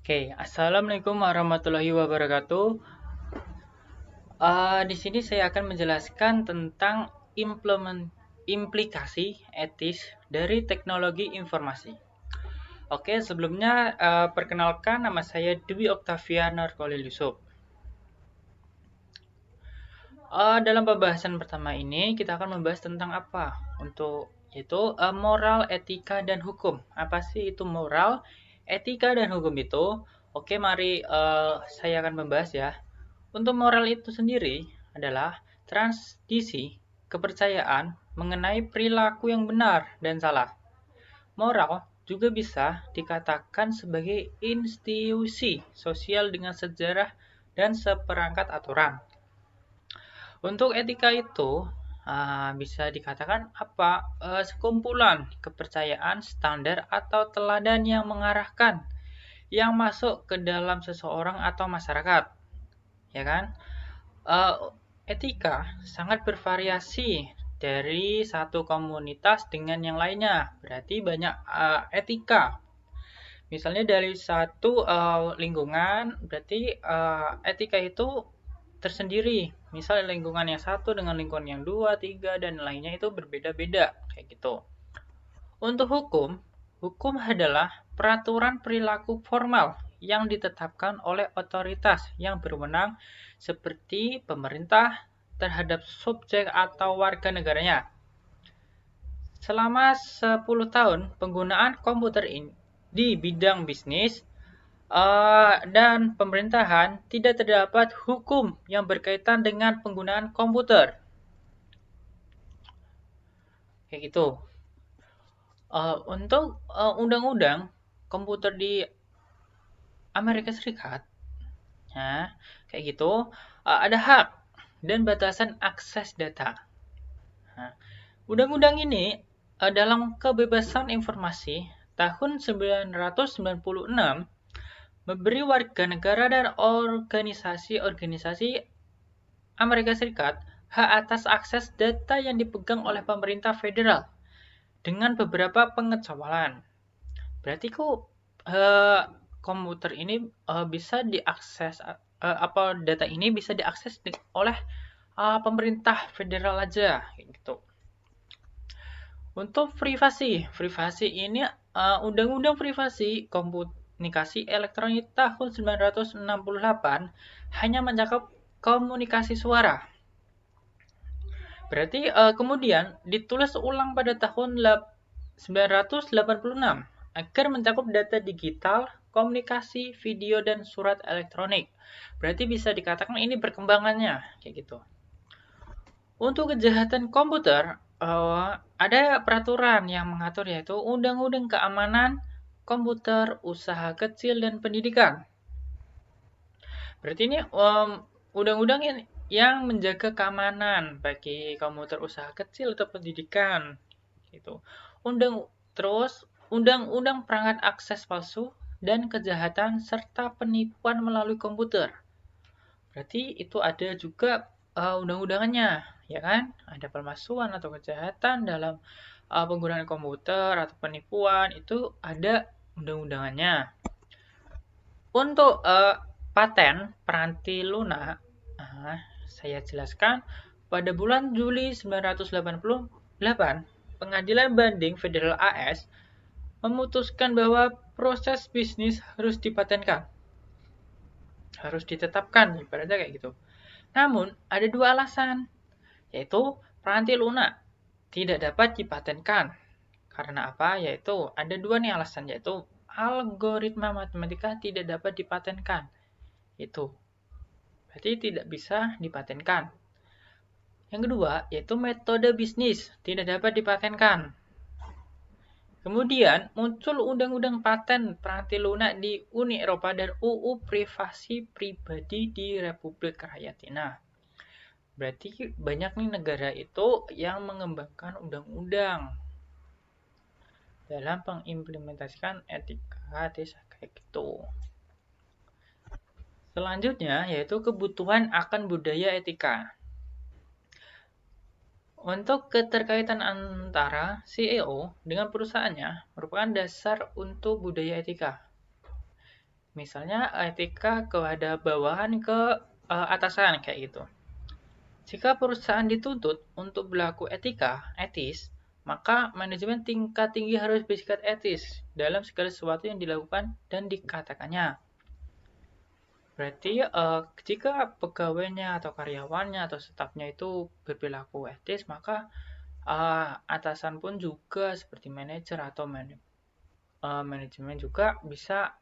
Oke, Assalamualaikum warahmatullahi wabarakatuh. Di sini saya akan menjelaskan tentang implikasi etis dari teknologi informasi. Oke, sebelumnya perkenalkan nama saya Dwi Oktavia Narkolil Yusuf. Dalam pembahasan pertama ini kita akan membahas tentang apa? Yaitu moral, etika, dan hukum. Apa sih itu moral, etika, dan hukum itu? Oke, mari saya akan membahas ya. Untuk moral itu sendiri adalah transdisi kepercayaan mengenai perilaku yang benar dan salah. Moral juga bisa dikatakan sebagai institusi sosial dengan sejarah dan seperangkat aturan. Untuk etika itu bisa dikatakan apa? Sekumpulan kepercayaan, standar atau teladan yang mengarahkan yang masuk ke dalam seseorang atau masyarakat, ya kan? Etika sangat bervariasi dari satu komunitas dengan yang lainnya. Berarti banyak etika. Misalnya dari satu lingkungan, berarti etika itu tersendiri. Misal lingkungan yang satu dengan lingkungan yang dua, tiga, dan lainnya itu berbeda-beda. Kayak gitu. Untuk hukum, hukum adalah peraturan perilaku formal yang ditetapkan oleh otoritas yang berwenang seperti pemerintah terhadap subjek atau warga negaranya. Selama 10 tahun penggunaan komputer ini di bidang bisnis dan pemerintahan tidak terdapat hukum yang berkaitan dengan penggunaan komputer. Kayak gitu. Untuk undang-undang komputer di Amerika Serikat, ya, kayak gitu, ada hak dan batasan akses data. Nah, undang-undang ini dalam kebebasan informasi tahun 1996 memberi warga negara dan organisasi-organisasi Amerika Serikat hak atas akses data yang dipegang oleh pemerintah federal dengan beberapa pengecualian. Berarti kok komputer ini bisa diakses data ini bisa diakses oleh pemerintah federal aja gitu. Untuk privasi ini Undang-Undang Privasi Komunikasi Elektronik tahun 1968 hanya mencakup komunikasi suara. Berarti kemudian ditulis ulang pada tahun 1986 agar mencakup data digital, komunikasi, video, dan surat elektronik. Berarti bisa dikatakan ini perkembangannya kayak gitu. Untuk kejahatan komputer, ada peraturan yang mengatur yaitu Undang-Undang Keamanan Komputer, Usaha Kecil, dan Pendidikan. Berarti ini undang-undang yang menjaga keamanan bagi komputer usaha kecil atau pendidikan. Gitu. Undang-undang perangkat akses palsu dan kejahatan serta penipuan melalui komputer. Berarti itu ada juga undang-undangannya, ya kan? Ada pemalsuan atau kejahatan dalam penggunaan komputer atau penipuan, itu ada undang-undangannya. Untuk paten peranti lunak, saya jelaskan pada bulan Juli 1988, Pengadilan Banding Federal AS memutuskan bahwa proses bisnis harus dipatenkan. Harus ditetapkan, ibaratnya kayak gitu. Namun, ada dua alasan, yaitu peranti lunak tidak dapat dipatenkan. Karena apa? Yaitu ada dua nih alasan, yaitu algoritma matematika tidak dapat dipatenkan. Itu berarti tidak bisa dipatenkan. Yang kedua, yaitu metode bisnis tidak dapat dipatenkan. Kemudian muncul Undang-Undang Paten Peranti Lunak di Uni Eropa dan UU Privasi Pribadi di Republik Rakyat Cina. Berarti banyak nih negara itu yang mengembangkan undang-undang dalam mengimplementasikan etika desa kayak gitu. Selanjutnya yaitu kebutuhan akan budaya etika. Untuk keterkaitan antara CEO dengan perusahaannya merupakan dasar untuk budaya etika. Misalnya etika kepada bawahan ke atasan kayak gitu. Jika perusahaan dituntut untuk berlaku etis, maka manajemen tingkat tinggi harus bersikap etis dalam segala sesuatu yang dilakukan dan dikatakannya. Berarti jika pegawainya atau karyawannya atau stafnya itu berperilaku etis, maka atasan pun juga seperti manajer atau manajemen juga bisa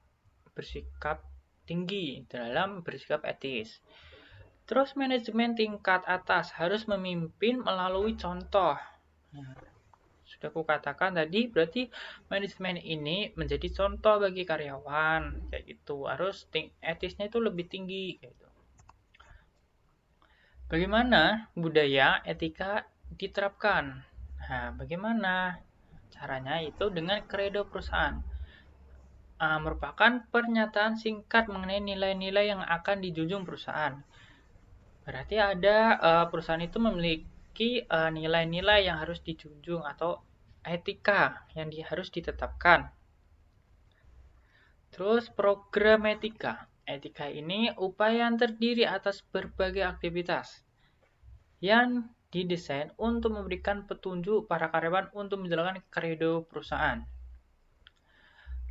bersikap tinggi dalam bersikap etis. Terus manajemen tingkat atas harus memimpin melalui contoh. Nah, sudah aku katakan tadi, berarti manajemen ini menjadi contoh bagi karyawan, kayak gitu. Harus etisnya itu lebih tinggi, kayak gitu. Bagaimana budaya etika diterapkan? Nah, bagaimana caranya itu dengan kredo perusahaan. Merupakan pernyataan singkat mengenai nilai-nilai yang akan dijunjung perusahaan. Berarti ada perusahaan itu memiliki nilai-nilai yang harus dijunjung atau etika yang harus ditetapkan. Terus program etika. Etika ini upaya yang terdiri atas berbagai aktivitas yang didesain untuk memberikan petunjuk para karyawan untuk menjalankan kredo perusahaan.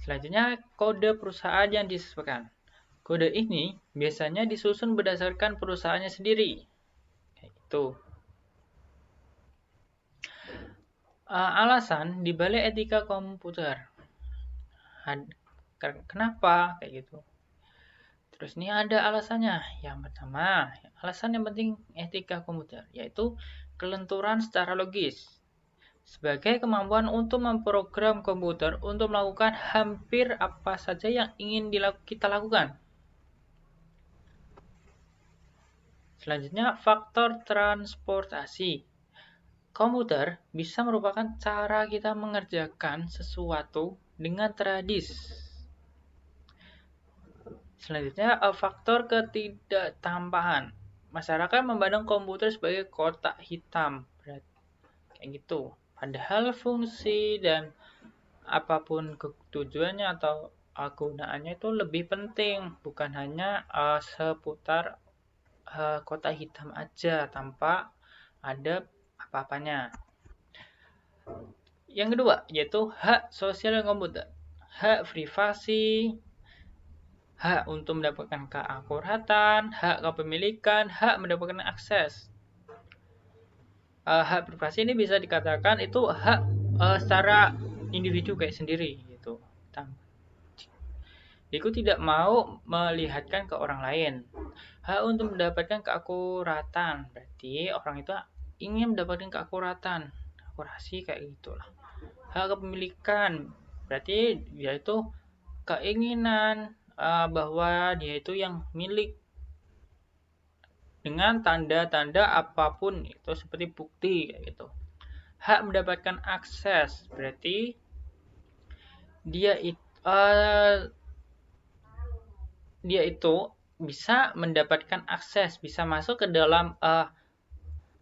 Selanjutnya, kode perusahaan yang disesuaikan. Kode ini biasanya disusun berdasarkan perusahaannya sendiri. Kayak gitu. Alasan dibalik etika komputer. Kenapa? Kayak gitu. Terus ini ada alasannya. Yang pertama, alasan yang penting etika komputer, yaitu kelenturan secara logis. Sebagai kemampuan untuk memprogram komputer untuk melakukan hampir apa saja yang ingin kita lakukan. Selanjutnya, faktor transportasi. Komputer bisa merupakan cara kita mengerjakan sesuatu dengan tradis. Selanjutnya, faktor ketidaktampahan. Masyarakat memandang komputer sebagai kotak hitam. Kayak gitu. Padahal fungsi dan apapun tujuannya atau gunaannya itu lebih penting, bukan hanya seputar kotak hitam aja tanpa ada apa-apanya. Yang kedua yaitu hak sosial komputer, hak privasi, hak untuk mendapatkan keakuratan, hak kepemilikan, hak mendapatkan akses. Hak privasi ini bisa dikatakan itu hak secara individu kayak sendiri gitu. Aku tidak mau melihatkan ke orang lain. Hak untuk mendapatkan keakuratan, berarti orang itu ingin mendapatkan keakuratan, akurasi kayak gitulah. Hak kepemilikan, berarti dia itu keinginan bahwa dia itu yang milik dengan tanda-tanda apapun itu seperti bukti kayak gitu. Hak mendapatkan akses, berarti dia itu bisa mendapatkan akses, bisa masuk ke dalam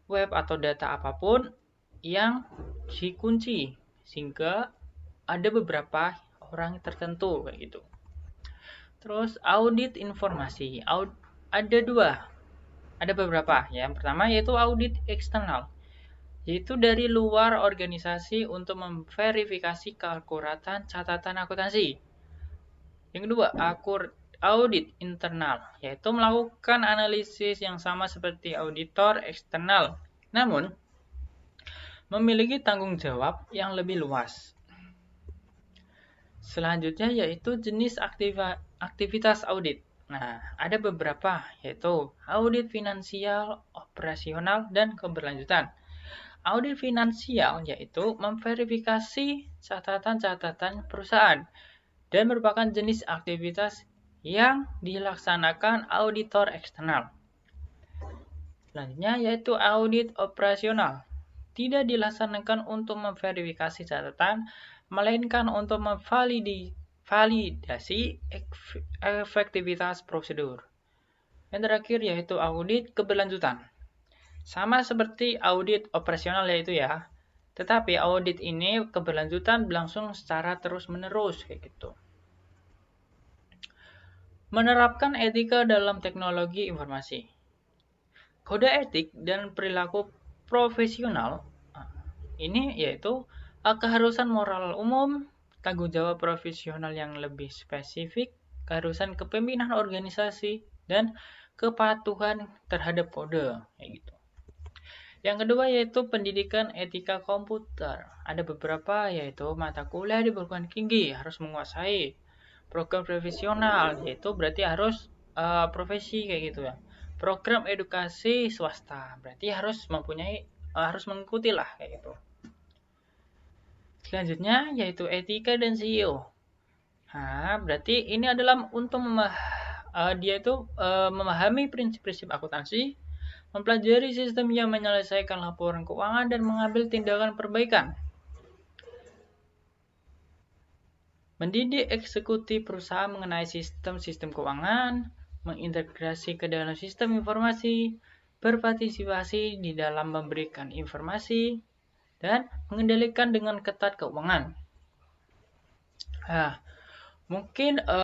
web atau data apapun yang dikunci, sehingga ada beberapa orang tertentu kayak gitu. Terus audit informasi, ada beberapa. Yang pertama yaitu audit eksternal, yaitu dari luar organisasi untuk memverifikasi keakuratan catatan akuntansi. Yang kedua, audit internal, yaitu melakukan analisis yang sama seperti auditor eksternal, namun memiliki tanggung jawab yang lebih luas. Selanjutnya yaitu jenis aktivitas audit. Nah, ada beberapa, yaitu audit finansial, operasional, dan keberlanjutan. Audit finansial yaitu memverifikasi catatan-catatan perusahaan dan merupakan jenis aktivitas yang dilaksanakan auditor eksternal. Selanjutnya yaitu audit operasional. Tidak dilaksanakan untuk memverifikasi catatan, melainkan untuk memvalidasi efektivitas prosedur. Yang terakhir yaitu audit keberlanjutan. Sama seperti audit operasional yaitu ya, tetapi audit ini keberlanjutan berlangsung secara terus-menerus kayak gitu. Menerapkan etika dalam teknologi informasi. Kode etik dan perilaku profesional ini yaitu keharusan moral umum, tanggung jawab profesional yang lebih spesifik, keharusan kepemimpinan organisasi, dan kepatuhan terhadap kode. Kayak gitu. Yang kedua yaitu pendidikan etika komputer. Ada beberapa yaitu mata kuliah di perguruan tinggi harus menguasai program profesional, yaitu berarti harus profesi kayak gitu ya. Program edukasi swasta berarti harus mempunyai harus mengikuti lah kayak gitu. Selanjutnya yaitu etika dan CEO. Nah, berarti ini adalah untuk dia itu memahami prinsip-prinsip akuntansi, mempelajari sistem yang menyelesaikan laporan keuangan dan mengambil tindakan perbaikan. Mendidik eksekutif perusahaan mengenai sistem-sistem keuangan, mengintegrasi ke dalam sistem informasi, berpartisipasi di dalam memberikan informasi, dan mengendalikan dengan ketat keuangan. Nah, mungkin